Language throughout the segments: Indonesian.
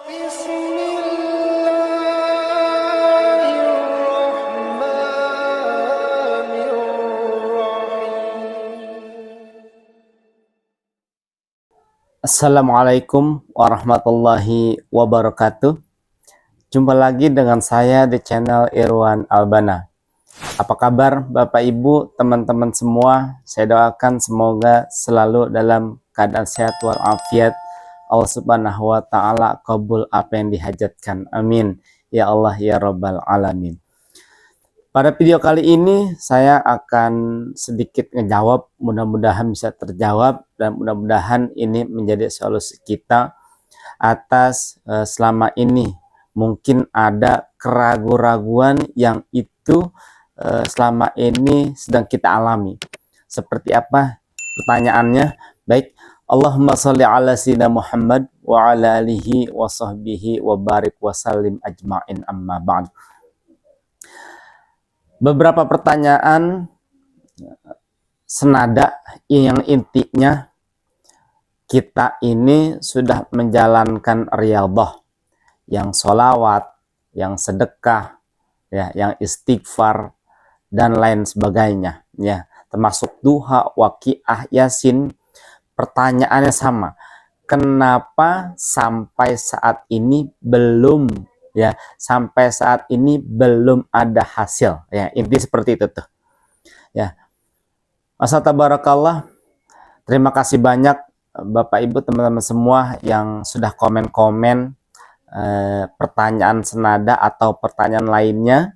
Assalamualaikum warahmatullahi wabarakatuh. Jumpa lagi dengan saya di channel Irwan Albana. Apa kabar Bapak Ibu, teman-teman semua? Saya doakan semoga selalu dalam keadaan sehat walafiat. Allah Subhanahu wa taala kabul apa yang dihajatkan. Amin. Ya Allah ya Rabbal alamin. Pada video kali ini saya akan sedikit ngejawab, mudah-mudahan bisa terjawab dan mudah-mudahan ini menjadi solusi kita atas selama ini mungkin ada keraguan-raguan yang itu selama ini sedang kita alami. Seperti apa pertanyaannya? Baik, Allahumma sholli ala sayyidina Muhammad wa ala alihi wa sahbihi wa barik wa sallim ajma'in, amma ba'd. Beberapa pertanyaan senada yang intinya kita ini sudah menjalankan riyadhah, yang sholawat, yang sedekah, ya, yang istighfar dan lain sebagainya, ya, termasuk duha, waqiah, yasin. Pertanyaannya sama, kenapa sampai saat ini belum, ya, sampai saat ini belum ada hasil, ya, inti seperti itu tuh, ya. Masa tabarakallah, terima kasih banyak Bapak Ibu, teman-teman semua yang sudah komen-komen pertanyaan senada atau pertanyaan lainnya.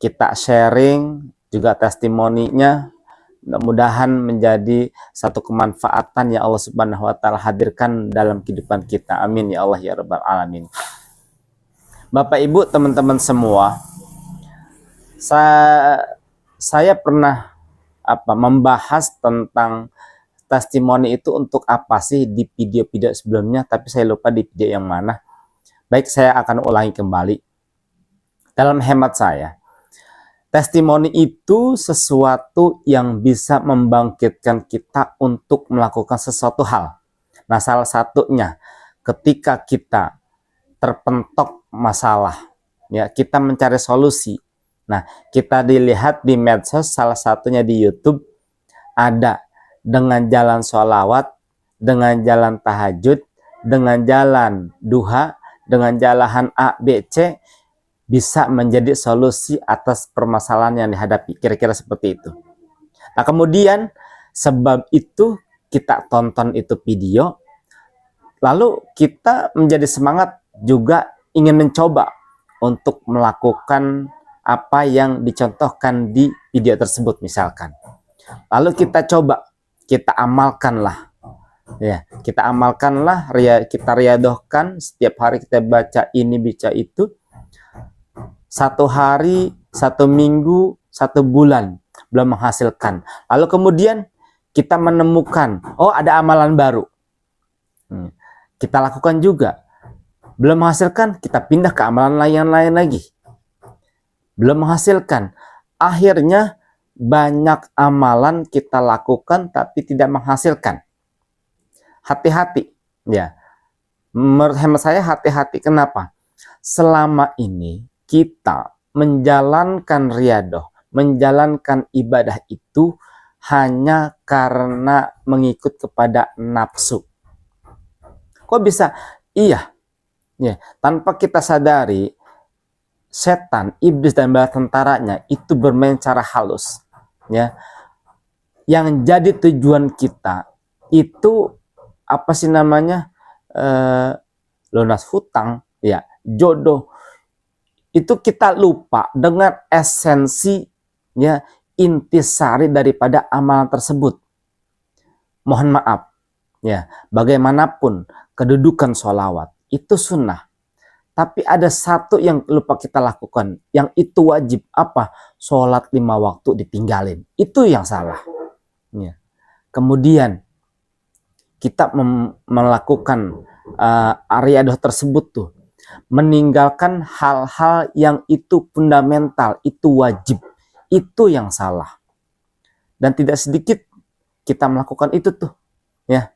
Kita sharing juga testimoninya, mudah-mudahan menjadi satu kemanfaatan yang Allah Subhanahu wa taala hadirkan dalam kehidupan kita. Amin ya Allah ya Rabbal alamin. Bapak Ibu, teman-teman semua, saya pernah membahas tentang testimoni itu untuk apa sih di video-video sebelumnya, tapi saya lupa di video yang mana. Baik, saya akan ulangi kembali. Dalam hemat saya, testimoni itu sesuatu yang bisa membangkitkan kita untuk melakukan sesuatu hal. Nah, salah satunya ketika kita terpentok masalah, ya, kita mencari solusi. Nah, kita dilihat di medsos, salah satunya di YouTube, ada dengan jalan sholawat, dengan jalan tahajud, dengan jalan duha, dengan jalan A, B, C, bisa menjadi solusi atas permasalahan yang dihadapi. Kira-kira seperti itu. Nah, kemudian sebab itu kita tonton itu video, lalu kita menjadi semangat juga ingin mencoba untuk melakukan apa yang dicontohkan di video tersebut misalkan. Lalu kita coba, kita amalkanlah, ya, kita amalkanlah, kita riyadohkan, setiap hari kita baca ini, baca itu, satu hari, satu minggu, satu bulan belum menghasilkan. Lalu kemudian kita menemukan, oh ada amalan baru, kita lakukan juga. Belum menghasilkan, kita pindah ke amalan lain lagi. Belum menghasilkan, akhirnya banyak amalan kita lakukan tapi tidak menghasilkan. Hati-hati, ya. Menurut hemat saya hati-hati. Kenapa? Selama ini kita menjalankan riyadhah, menjalankan ibadah itu hanya karena mengikut kepada nafsu. Kok bisa? Iya, ya, tanpa kita sadari, setan, iblis dan bala tentaranya itu bermain cara halus, ya. Yang jadi tujuan kita itu apa sih namanya, lunas hutang, ya, jodoh. Itu kita lupa dengan esensi, ya, intisari daripada amalan tersebut. Mohon maaf, ya, bagaimanapun kedudukan sholawat itu sunnah, tapi ada satu yang lupa kita lakukan, yang itu wajib, apa? Sholat 5 waktu ditinggalin, itu yang salah, ya. Kemudian kita melakukan riyadhah tersebut tuh, meninggalkan hal-hal yang itu fundamental, itu wajib, itu yang salah. Dan tidak sedikit kita melakukan itu tuh, ya.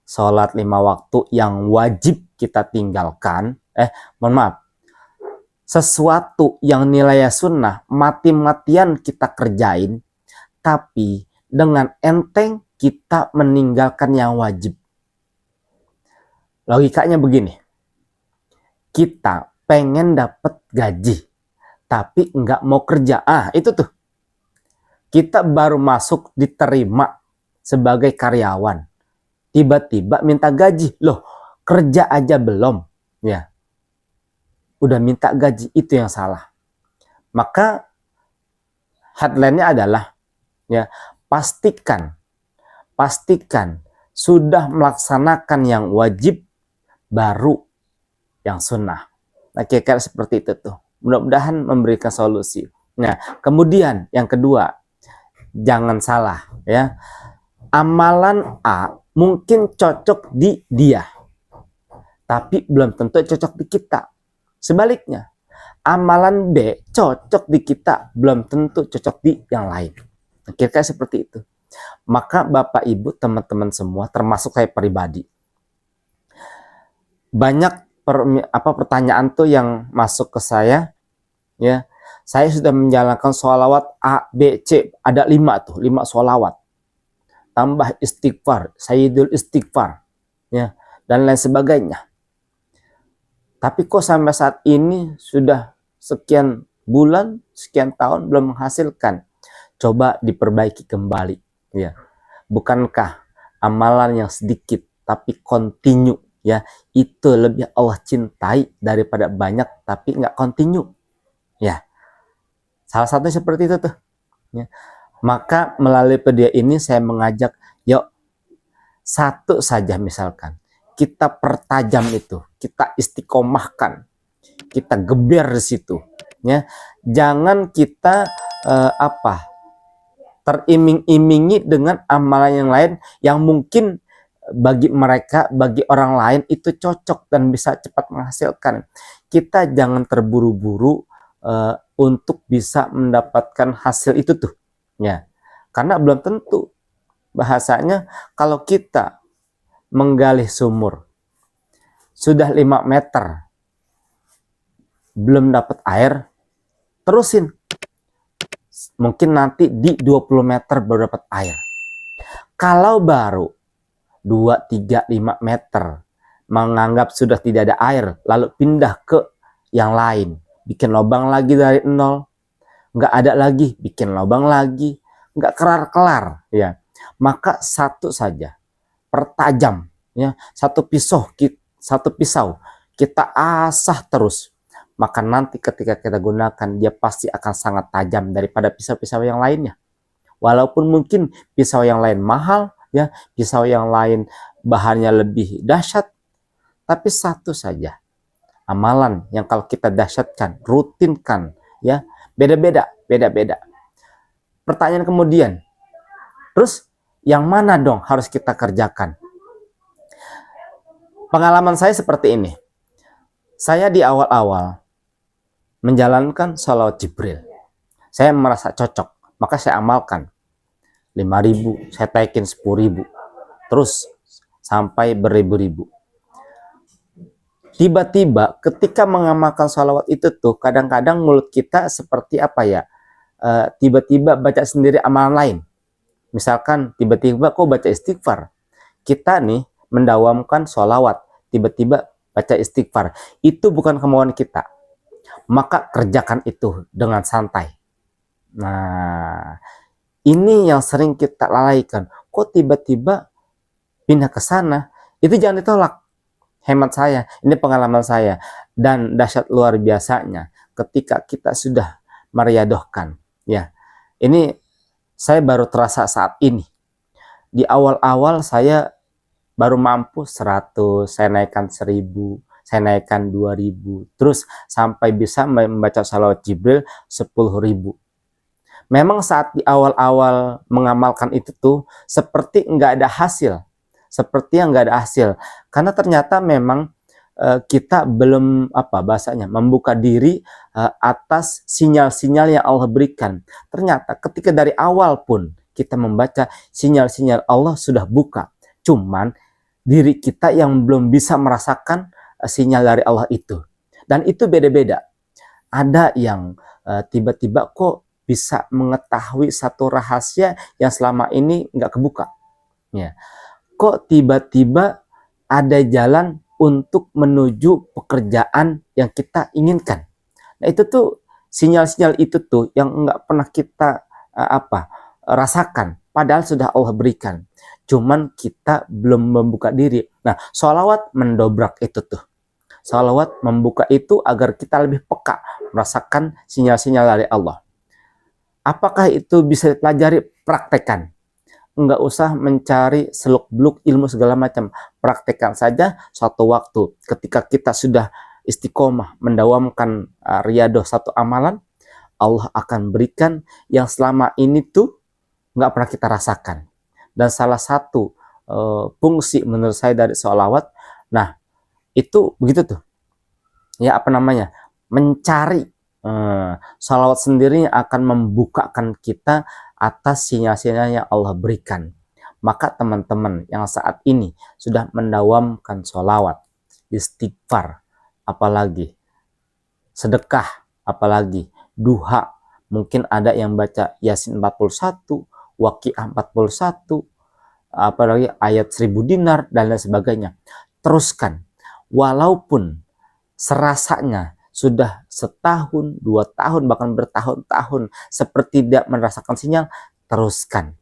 sholat 5 waktu yang wajib kita tinggalkan, mohon maaf, sesuatu yang nilainya sunnah, mati-matian kita kerjain, tapi dengan enteng kita meninggalkan yang wajib. Logikanya begini, kita pengen dapat gaji, tapi nggak mau kerja. Itu tuh. Kita baru masuk diterima sebagai karyawan. Tiba-tiba minta gaji. Loh, kerja aja belum. Ya. Udah minta gaji, itu yang salah. Maka headline-nya adalah ya, pastikan sudah melaksanakan yang wajib baru yang sunnah. Nah, kira-kira seperti itu tuh. Mudah-mudahan memberikan solusi. Nah, kemudian yang kedua, jangan salah ya. Amalan A mungkin cocok di dia, tapi belum tentu cocok di kita. Sebaliknya, amalan B cocok di kita, belum tentu cocok di yang lain. Kira-kira seperti itu. Maka Bapak Ibu, teman-teman semua, termasuk saya pribadi, banyak pertanyaan tuh yang masuk ke saya, ya. Saya sudah menjalankan sholawat A, B, C, ada 5 tuh, 5 sholawat. Tambah istighfar, sayyidul istighfar, ya, dan lain sebagainya. Tapi kok sampai saat ini sudah sekian bulan, sekian tahun belum menghasilkan. Coba diperbaiki kembali, ya. Bukankah amalan yang sedikit tapi continue, ya, itu lebih Allah cintai daripada banyak tapi nggak continue, ya. Salah satu seperti itu tuh, ya. Maka melalui video ini saya mengajak, yuk satu saja misalkan kita pertajam itu, kita istiqomahkan, kita geber di situ, ya. Jangan kita teriming-imingi dengan amalan yang lain yang mungkin bagi mereka, bagi orang lain itu cocok dan bisa cepat menghasilkan. Kita jangan terburu-buru untuk bisa mendapatkan hasil itu tuh, ya. Karena belum tentu. Bahasanya kalau kita menggali sumur sudah 5 meter belum dapat air, terusin. Mungkin nanti di 20 meter baru dapat air. Kalau baru 2, 3, 5 meter menganggap sudah tidak ada air, lalu pindah ke yang lain, bikin lubang lagi dari nol, nggak ada lagi, bikin lubang lagi, nggak kelar-kelar, ya. Maka satu saja, pertajam, ya, satu pisau kita asah terus, maka nanti ketika kita gunakan dia pasti akan sangat tajam daripada pisau-pisau yang lainnya. Walaupun mungkin pisau yang lain mahal, ya, pisau yang lain bahannya lebih dahsyat, tapi satu saja amalan yang kalau kita dahsyatkan, rutinkan, ya, beda-beda. Pertanyaan kemudian, terus yang mana dong harus kita kerjakan? Pengalaman saya seperti ini. Saya di awal-awal menjalankan sholawat Jibril. Saya merasa cocok, maka saya amalkan. 5.000, saya taikin 10.000. Terus sampai beribu-ribu. Tiba-tiba ketika mengamalkan sholawat itu tuh, kadang-kadang mulut kita seperti apa ya? Tiba-tiba baca sendiri amalan lain. Misalkan tiba-tiba kok baca istighfar. Kita nih mendawamkan sholawat, tiba-tiba baca istighfar. Itu bukan kemauan kita. Maka kerjakan itu dengan santai. Nah, ini yang sering kita lalaikan. Kok tiba-tiba pindah ke sana? Itu jangan ditolak. Hemat saya, ini pengalaman saya. Dan dahsyat luar biasanya ketika kita sudah meriadohkan, ya. Ini saya baru terasa saat ini. Di awal-awal saya baru mampu 100, saya naikkan 1.000, saya naikkan 2.000, terus sampai bisa membaca sholawat Jibril 10.000. Memang saat di awal-awal mengamalkan itu tuh seperti nggak ada hasil, karena ternyata memang kita belum membuka diri atas sinyal-sinyal yang Allah berikan. Ternyata ketika dari awal pun kita membaca sinyal-sinyal Allah sudah buka, cuman diri kita yang belum bisa merasakan sinyal dari Allah itu. Dan itu beda-beda. Ada yang tiba-tiba kok bisa mengetahui satu rahasia yang selama ini nggak kebuka. Ya. Kok tiba-tiba ada jalan untuk menuju pekerjaan yang kita inginkan. Nah itu tuh sinyal-sinyal itu tuh yang nggak pernah kita rasakan. Padahal sudah Allah berikan. Cuman kita belum membuka diri. Nah, sholawat mendobrak itu tuh. Sholawat membuka itu agar kita lebih peka merasakan sinyal-sinyal dari Allah. Apakah itu bisa dipelajari? Praktekkan. Enggak usah mencari seluk-beluk ilmu segala macam. Praktekkan saja suatu waktu. Ketika kita sudah istiqomah mendawamkan riyadah satu amalan, Allah akan berikan yang selama ini tuh nggak pernah kita rasakan. Dan salah satu fungsi menurut saya dari sholawat, nah itu begitu tuh. Ya mencari sholawat sendiri akan membukakan kita atas sinyal-sinyal yang Allah berikan. Maka teman-teman yang saat ini sudah mendawamkan sholawat, istighfar, apalagi sedekah, apalagi duha, mungkin ada yang baca Yasin 41, Waqiah 41, apalagi ayat 1000 dinar dan lain sebagainya. Teruskan, walaupun serasanya sudah setahun, 2 tahun, bahkan bertahun-tahun seperti tidak merasakan sinyal, teruskan.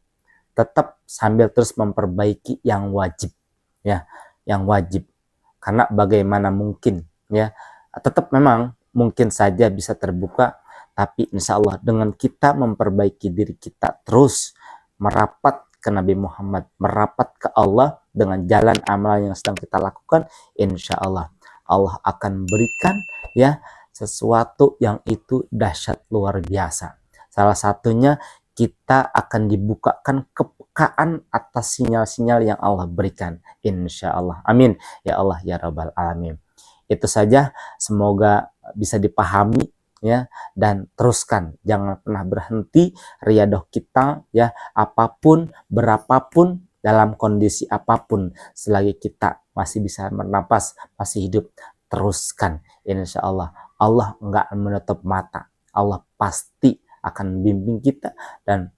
Tetap sambil terus memperbaiki yang wajib, ya, yang wajib. Karena bagaimana mungkin, ya, tetap memang mungkin saja bisa terbuka, tapi insya Allah dengan kita memperbaiki diri kita terus merapat ke Nabi Muhammad, merapat ke Allah dengan jalan amal yang sedang kita lakukan, insya Allah Allah akan berikan ya sesuatu yang itu dahsyat luar biasa. Salah satunya kita akan dibukakan kepekaan atas sinyal-sinyal yang Allah berikan, insya Allah. Amin ya Allah ya Rabbal Alamin. Itu saja, semoga bisa dipahami ya, dan teruskan, jangan pernah berhenti riyadah kita ya, apapun berapapun dalam kondisi apapun, selagi kita masih bisa bernapas, masih hidup, teruskan. Insya Allah Allah enggak menutup mata, Allah pasti akan bimbing kita, dan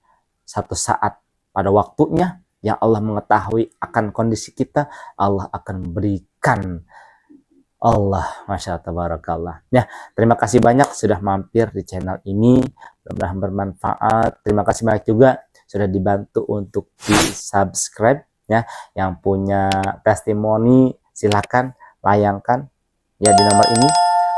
satu saat pada waktunya yang Allah mengetahui akan kondisi kita, Allah akan berikan. Allah, Masya Allah, Tabarakallah. Ya, terima kasih banyak sudah mampir di channel ini. Mudah-mudahan bermanfaat. Terima kasih banyak juga sudah dibantu untuk di-subscribe. Ya, yang punya testimoni silakan layangkan ya di nomor ini,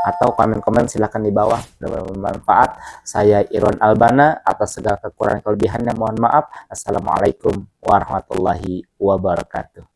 atau komen-komen silakan di bawah. Bermanfaat. Saya Irwan Albana, atas segala kekurangan kelebihannya mohon maaf. Assalamualaikum warahmatullahi wabarakatuh.